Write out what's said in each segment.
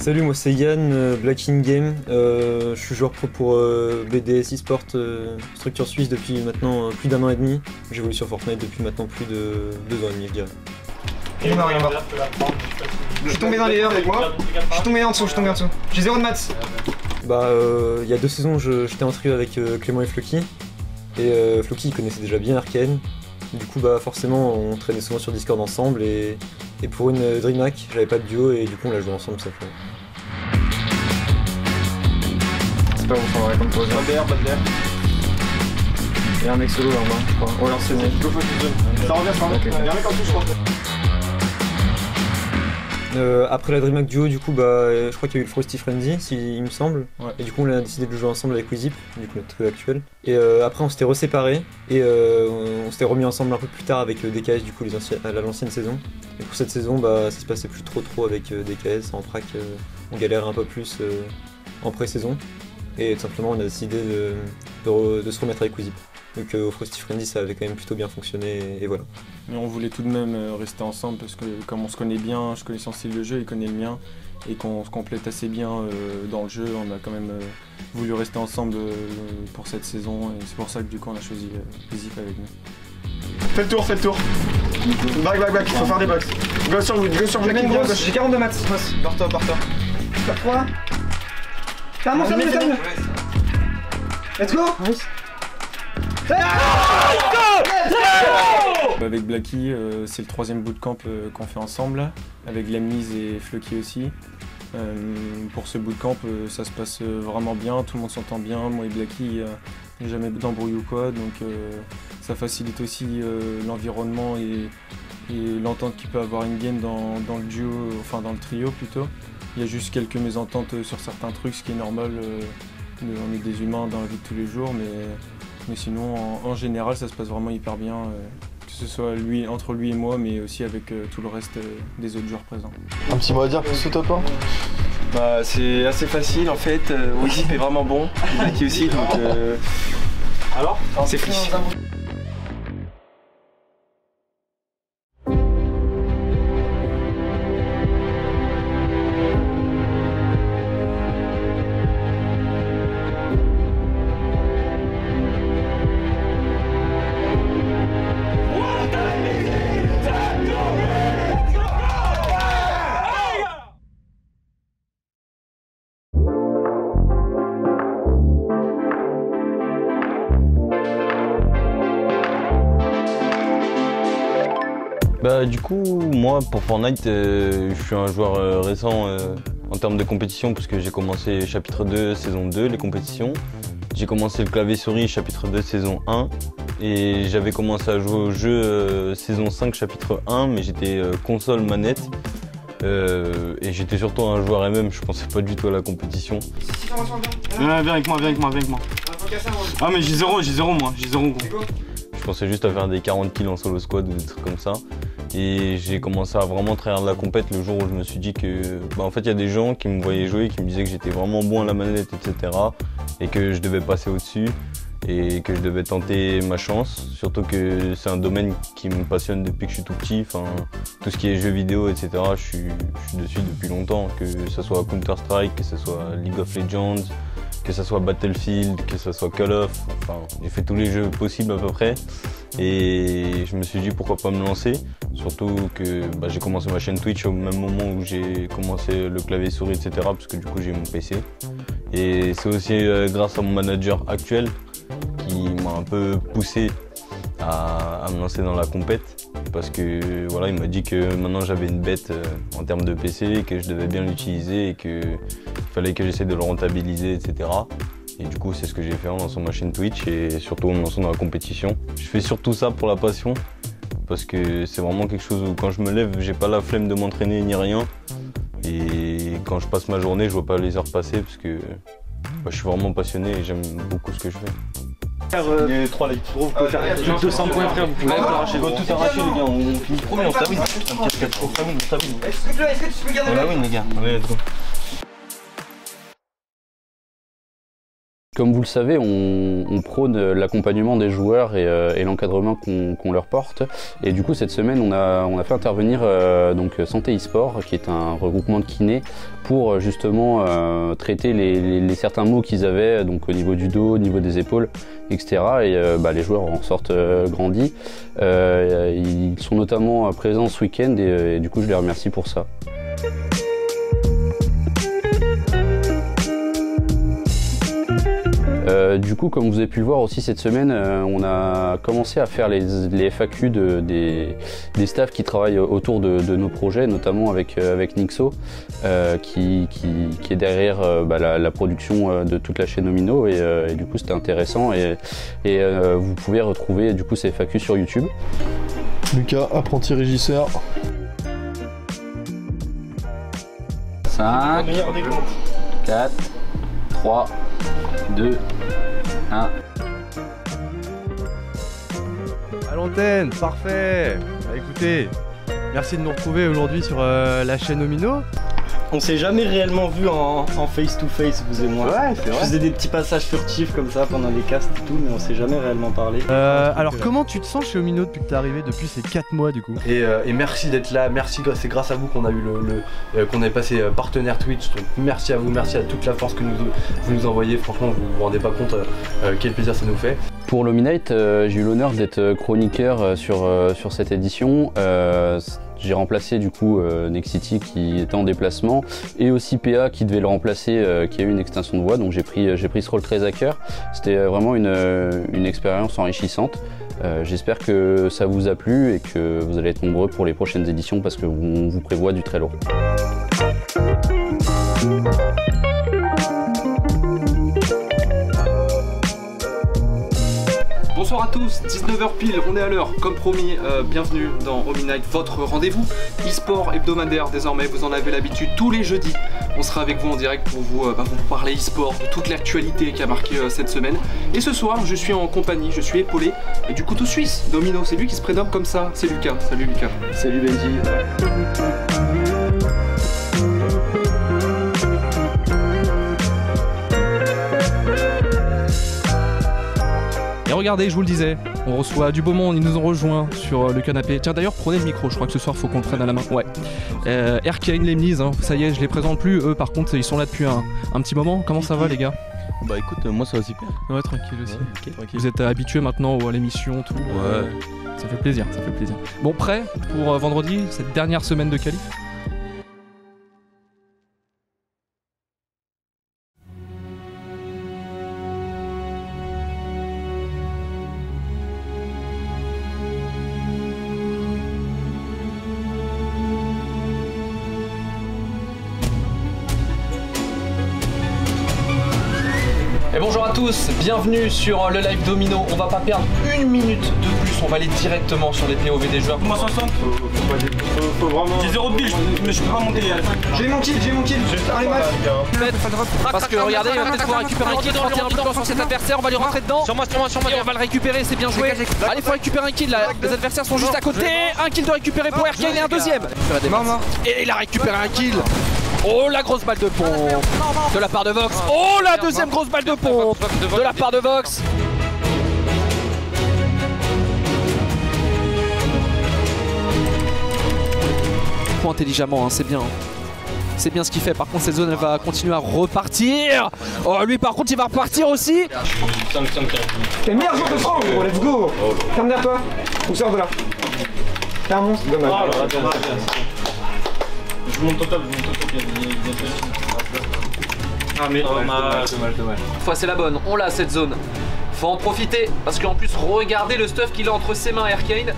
Salut, moi c'est Yann, Black In Game. Je suis joueur pro pour BDS eSport, structure suisse depuis maintenant plus d'1 an et demi. J'évolue sur Fortnite depuis maintenant plus de 2 ans et demi, je dirais. Il est mort, il est mort. Je suis tombé dans les airs avec moi. Je suis tombé en dessous, J'ai 0 de maths. Bah, il y a 2 saisons, j'étais en trio avec Clément et Floki. Et Floki il connaissait déjà bien Arcane. Du coup, bah forcément, on traînait souvent sur Discord ensemble. Et pour une DreamHack, j'avais pas de duo et du coup, on l'a joué ensemble, ça fait. C'est pas ouf, on va comme pause. Pas d'air. Il y a un mec solo là en bas, je crois. Ou alors c'est ça revient, Il y a un mec en dessous, je crois. Après la DreamHack duo, du coup, bah, je crois qu'il y a eu le Frosty Frenzy, il me semble. Ouais. Et du coup, on a décidé de le jouer ensemble avec Wizip, du coup, notre trio actuel. Et après, on s'était reséparés et on s'était remis ensemble un peu plus tard avec DKS, du coup, l'ancienne saison. Et pour cette saison, bah, ça se passait plus trop avec DKS. En prac, on galère un peu plus en pré-saison. Et tout simplement, on a décidé de se remettre avec Wizip. Donc au Frosty Frenzy ça avait quand même plutôt bien fonctionné et voilà. Mais on voulait tout de même rester ensemble parce que comme on se connaît bien, je connais son style de jeu, il connaît le mien et qu'on se complète assez bien dans le jeu, on a quand même voulu rester ensemble pour cette saison et c'est pour ça que du coup on a choisi Wizip avec nous. Fais le tour. Back, faut faire des box. Go sur Black In Game, j'ai 42 maths. Barre-toi. Faire 3. Termine. Let's go. Avec Blacky, c'est le 3e bootcamp qu'on fait ensemble, avec Lemniz et Floki aussi. Pour ce bootcamp, ça se passe vraiment bien, tout le monde s'entend bien, moi et Blacky, il n'y a jamais d'embrouille ou quoi, donc ça facilite aussi l'environnement et l'entente qu'il peut avoir in-game dans le duo, enfin dans le trio plutôt. Il y a juste quelques mésententes sur certains trucs, ce qui est normal, on est des humains dans la vie de tous les jours, mais sinon, en général, ça se passe vraiment hyper bien, que ce soit entre lui et moi, mais aussi avec tout le reste des autres joueurs présents. Un petit mot à dire pour ce top 1 ? Bah, c'est assez facile en fait, Wizip est vraiment bon, Blacky aussi, donc alors c'est free. Bah du coup, moi pour Fortnite, je suis un joueur récent en termes de compétition parce que j'ai commencé chapitre 2, saison 2, les compétitions. J'ai commencé le clavier souris chapitre 2, saison 1 et j'avais commencé à jouer au jeu saison 5, chapitre 1, mais j'étais console manette et j'étais surtout un joueur MM, je pensais pas du tout à la compétition. Viens avec moi. Ah mais j'ai zéro moi, j'ai 0 gros. Je pensais juste à faire des 40 kills en solo squad ou des trucs comme ça. Et j'ai commencé à vraiment tryhard la compète le jour où je me suis dit que en fait il y a des gens qui me voyaient jouer, qui me disaient que j'étais vraiment bon à la manette, etc. Et que je devais passer au-dessus et que je devais tenter ma chance. Surtout que c'est un domaine qui me passionne depuis que je suis tout petit. Enfin, tout ce qui est jeux vidéo, etc. Je suis dessus depuis longtemps. Que ce soit Counter-Strike, que ce soit League of Legends, que ce soit Battlefield, que ce soit Call of, enfin j'ai fait tous les jeux possibles à peu près et je me suis dit pourquoi pas me lancer, surtout que j'ai commencé ma chaîne Twitch au même moment où j'ai commencé le clavier souris etc. parce que du coup j'ai mon PC et c'est aussi grâce à mon manager actuel qui m'a un peu poussé à me lancer dans la compète parce que voilà, il m'a dit que maintenant j'avais une bête en termes de PC, que je devais bien l'utiliser et qu'il fallait que j'essaie de le rentabiliser, etc. Et du coup c'est ce que j'ai fait en lançant ma chaîne Twitch et surtout en me lançant dans la compétition. Je fais surtout ça pour la passion parce que c'est vraiment quelque chose où quand je me lève, j'ai pas la flemme de m'entraîner ni rien. Et quand je passe ma journée, je vois pas les heures passer parce que je suis vraiment passionné et j'aime beaucoup ce que je fais. Il y a 3 likes. Gros, vous pouvez faire plus de 200 points, frère. Vous pouvez tout arracher, les gars. On finit premier, on termine. Est-ce que tu peux garder on la win, les gars. Allez, let's go. Comme vous le savez, on prône l'accompagnement des joueurs et l'encadrement qu'on leur porte. Et du coup, cette semaine, on a fait intervenir donc Santé e-sport, qui est un regroupement de kinés, pour justement traiter les certains maux qu'ils avaient, donc au niveau du dos, au niveau des épaules, etc. Et les joueurs en sortent grandis. Ils sont notamment présents ce week-end et du coup, je les remercie pour ça. Du coup, comme vous avez pu le voir aussi cette semaine, on a commencé à faire les FAQ des staffs qui travaillent autour de nos projets, notamment avec Nixo, qui est derrière la production de toute la chaîne Omino, et du coup c'était intéressant, et vous pouvez retrouver du coup ces FAQ sur YouTube. Lucas, apprenti régisseur. 5, 4, 3, 2, 1. À l'antenne, parfait. Bah, écoutez, merci de nous retrouver aujourd'hui sur la chaîne Omino. On s'est jamais réellement vu en face to face, vous et moi. Ouais, c'est vrai. Je faisais des petits passages furtifs comme ça pendant les casts et tout, mais on s'est jamais réellement parlé. Alors comment tu te sens chez Omino depuis que t'es arrivé, depuis ces 4 mois du coup? Et merci d'être là, merci, c'est grâce à vous qu'on a eu qu'on est passé partenaire Twitch, donc merci à vous, merci à toute la force que vous nous envoyez, franchement vous vous rendez pas compte quel plaisir ça nous fait. Pour l'Ominate, j'ai eu l'honneur d'être chroniqueur sur cette édition. J'ai remplacé du coup Nexity qui était en déplacement, et aussi PA qui devait le remplacer, qui a eu une extinction de voix, donc j'ai pris ce rôle très à cœur. C'était vraiment une expérience enrichissante. J'espère que ça vous a plu et que vous allez être nombreux pour les prochaines éditions, parce qu'on vous prévoit du très lourd. Bonsoir à tous, 19h pile, on est à l'heure, comme promis, bienvenue dans Ominite, votre rendez-vous e-sport hebdomadaire désormais, vous en avez l'habitude tous les jeudis. On sera avec vous en direct pour vous parler e-sport, de toute l'actualité qui a marqué cette semaine. Et ce soir, je suis en compagnie, je suis épaulé du couteau suisse d'Omino, c'est lui qui se prénomme comme ça, c'est Lucas. Salut Lucas. Salut Benji. Et regardez, je vous le disais, on reçoit du beau monde, ils nous ont rejoints sur le canapé. Tiens d'ailleurs, prenez le micro, je crois que ce soir faut qu'on le prenne à la main. Ouais. Erkane, Lemniz, hein, ça y est, je les présente plus, eux par contre ils sont là depuis un petit moment. Comment ça va les gars? Bah écoute, moi ça va super. Ouais, tranquille aussi. Ouais, okay. Tranquille. Vous êtes habitués maintenant à l'émission, tout. Ouais. Ça fait plaisir, ça fait plaisir. Bon, prêt pour vendredi, cette dernière semaine de qualif? Et bonjour à tous, bienvenue sur le live d'Omino. On va pas perdre une minute de plus, on va aller directement sur les POV des joueurs. Moi 60, faut vraiment... J'ai 0 de build, mais je peux pas monter. J'ai mon kill, allez Max. Parce que regardez, il va peut-être pouvoir récupérer un kill, 31 points sur cet adversaire, on va lui rentrer dedans. Sur moi, et on va le récupérer, c'est bien joué. Allez, faut récupérer un kill là, les adversaires sont juste à côté. Un kill de récupérer pour Erkane et un deuxième. Et il a récupéré un kill. Oh la grosse balle de pompe de la part de Vox. Oh la deuxième grosse balle de pompe de la part de Vox. Trop intelligemment, hein, c'est bien. C'est bien ce qu'il fait. Par contre cette zone elle va continuer à repartir. Oh lui par contre il va repartir aussi. T'es le meilleur joueur de France, gros, let's go. Ferme derrière toi, ou sors de là. T'es un monstre, dommage. Je monte au top, Ah mais dommage. Fois c'est la bonne, on l'a cette zone. Faut en profiter parce qu'en plus regardez le stuff qu'il a entre ses mains Erkane.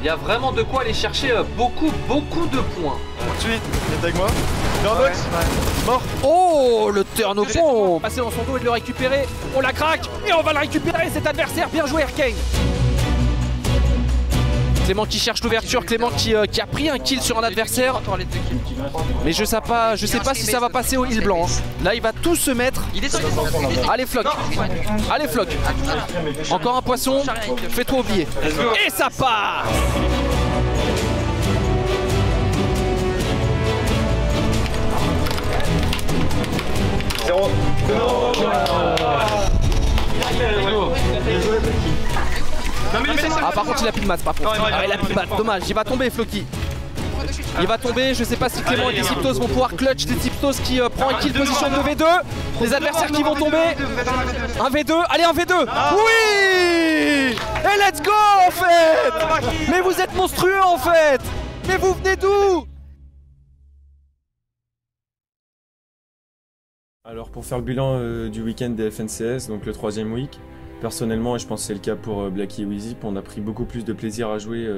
Il y a vraiment de quoi aller chercher beaucoup de points. Tout de suite, viens avec moi. Box, mort. Oh le turn au pont. Passer dans son dos et de le récupérer. On la craque et on va le récupérer cet adversaire. Bien joué Erkane. Clément qui cherche l'ouverture, Clément qui a pris un kill sur un adversaire. Mais je sais pas si ça va passer au heal blanc. Là il va tout se mettre. Allez Flock. Allez Flock. Encore un poisson. Fais-toi oublier. Et ça part. Ah par contre il a plus de maths par contre. Ah il a plus de maths, dommage, il va tomber Floki. Il va tomber, je sais pas si Clément et Déciptos vont pouvoir clutch Déciptos qui prend une kill position de V2. Les adversaires qui vont tomber. Un V2, allez un V2. Oui. Et let's go en fait. Mais vous êtes monstrueux en fait. Mais vous venez d'où? Alors pour faire le bilan du week-end des FNCS, donc le 3e week, personnellement, et je pense que c'est le cas pour Blacky et Wizip, on a pris beaucoup plus de plaisir à jouer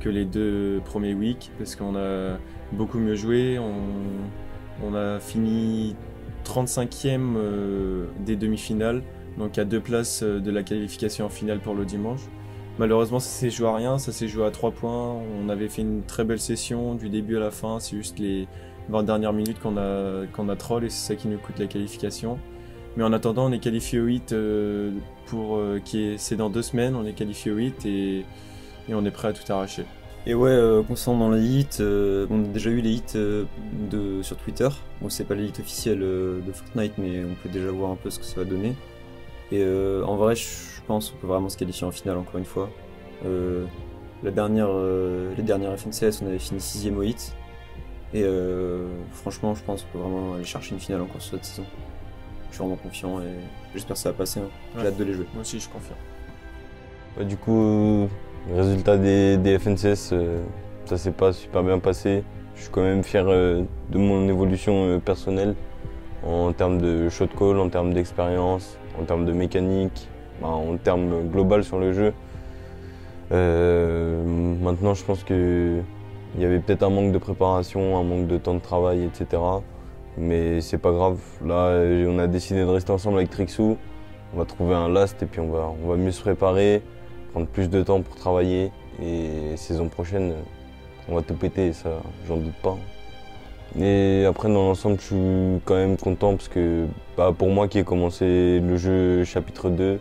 que les 2 premiers weeks parce qu'on a beaucoup mieux joué. On a fini 35e des demi-finales, donc à 2 places de la qualification en finale pour le dimanche. Malheureusement, ça s'est joué à rien, ça s'est joué à 3 points. On avait fait une très belle session du début à la fin, c'est juste les 20 dernières minutes qu'on a troll et c'est ça qui nous coûte la qualification. Mais en attendant, on est qualifié au hit c'est dans 2 semaines, on est qualifié au hit et on est prêt à tout arracher. Et ouais, concernant les hits, on a déjà eu les hits sur Twitter. Bon, c'est pas les hits officiels de Fortnite, mais on peut déjà voir un peu ce que ça va donner. Et en vrai, je pense qu'on peut vraiment se qualifier en finale encore une fois. Les dernières FNCS, on avait fini 6ème au hit. Et franchement, je pense qu'on peut vraiment aller chercher une finale encore sur cette saison. Je suis vraiment confiant et j'espère que ça va passer. Hein. J'ai hâte de les jouer. Moi aussi, je confirme. Du coup, le résultat des FNCS, ça s'est pas super bien passé. Je suis quand même fier de mon évolution personnelle en termes de shot call, en termes d'expérience, en termes de mécanique, en termes global sur le jeu. Maintenant, je pense qu'il y avait peut-être un manque de préparation, un manque de temps de travail, etc. Mais c'est pas grave. Là, on a décidé de rester ensemble avec Trixou. On va trouver un last et puis on va mieux se préparer, prendre plus de temps pour travailler. Et saison prochaine, on va tout péter, ça, j'en doute pas. Et après, dans l'ensemble, je suis quand même content parce que pour moi qui ai commencé le jeu chapitre 2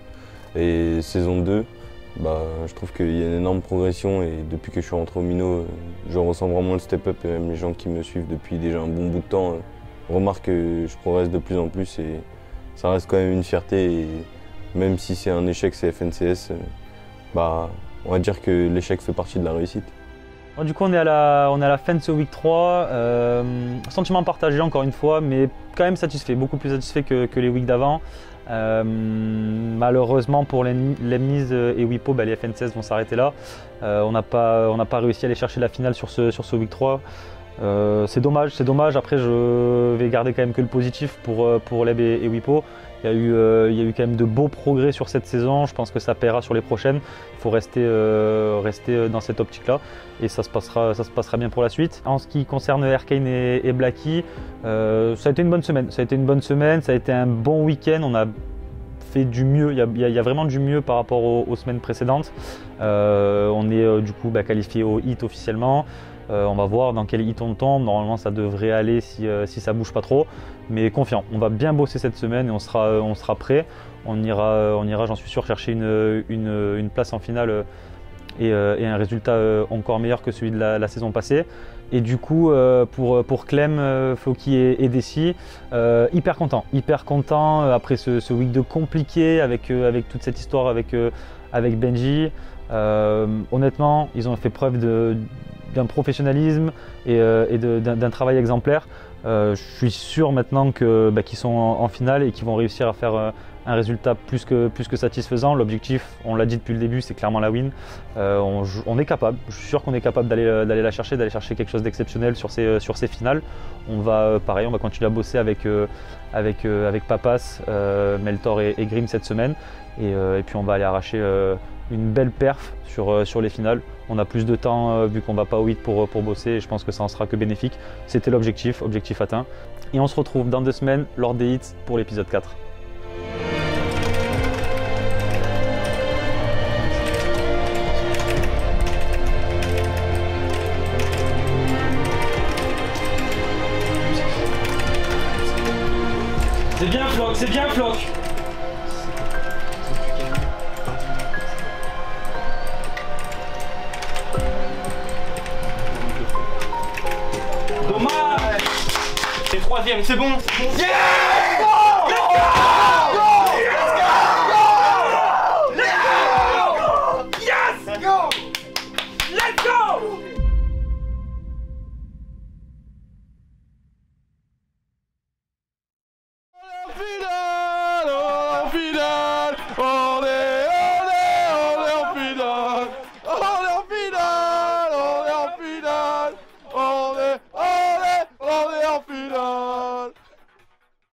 et saison 2, je trouve qu'il y a une énorme progression et depuis que je suis rentré au Mino, je ressens vraiment le step-up et même les gens qui me suivent depuis déjà un bon bout de temps remarquent que je progresse de plus en plus et ça reste quand même une fierté et même si c'est un échec, c'est FNCS, on va dire que l'échec fait partie de la réussite. Du coup on est à la fin de ce week 3, sentiment partagé encore une fois, mais quand même satisfait, beaucoup plus satisfait que les weeks d'avant. Malheureusement pour Lemniz et Wipo, les FNCS vont s'arrêter là. On n'a pas réussi à aller chercher la finale sur ce week 3. C'est dommage, après je vais garder quand même que le positif pour Leb et Wipo. Il y a eu quand même de beaux progrès sur cette saison, je pense que ça paiera sur les prochaines. Il faut rester dans cette optique-là et ça se passera bien pour la suite. En ce qui concerne Erkane et Blacky, ça a été une bonne semaine, ça a été un bon week-end, on a fait du mieux, il y a vraiment du mieux par rapport aux semaines précédentes. On est du coup qualifié au hit officiellement. On va voir dans quel hit on tombe, normalement ça devrait aller si ça bouge pas trop, mais confiant, on va bien bosser cette semaine et on sera prêt, on ira j'en suis sûr chercher une place en finale et un résultat encore meilleur que celui de la saison passée. Et du coup pour Clem, Floki et Desi, hyper content après ce week de compliqué avec toute cette histoire avec Benji. Honnêtement ils ont fait preuve d'un professionnalisme et d'un travail exemplaire. Je suis sûr maintenant qu'ils sont en finale et qu'ils vont réussir à faire un résultat plus que satisfaisant. L'objectif, on l'a dit depuis le début, c'est clairement la win. On est capable, je suis sûr qu'on est capable d'aller la chercher, d'aller chercher quelque chose d'exceptionnel sur ces finales. On va continuer à bosser avec Papas, Meltor et Grim cette semaine. Et puis on va aller arracher une belle perf sur les finales. On a plus de temps vu qu'on va pas au hit pour bosser et je pense que ça en sera que bénéfique. C'était objectif atteint. Et on se retrouve dans 2 semaines lors des hits pour l'épisode 4. C'est bien Floc. Dommage. C'est 3ème, c'est bon. Yeah!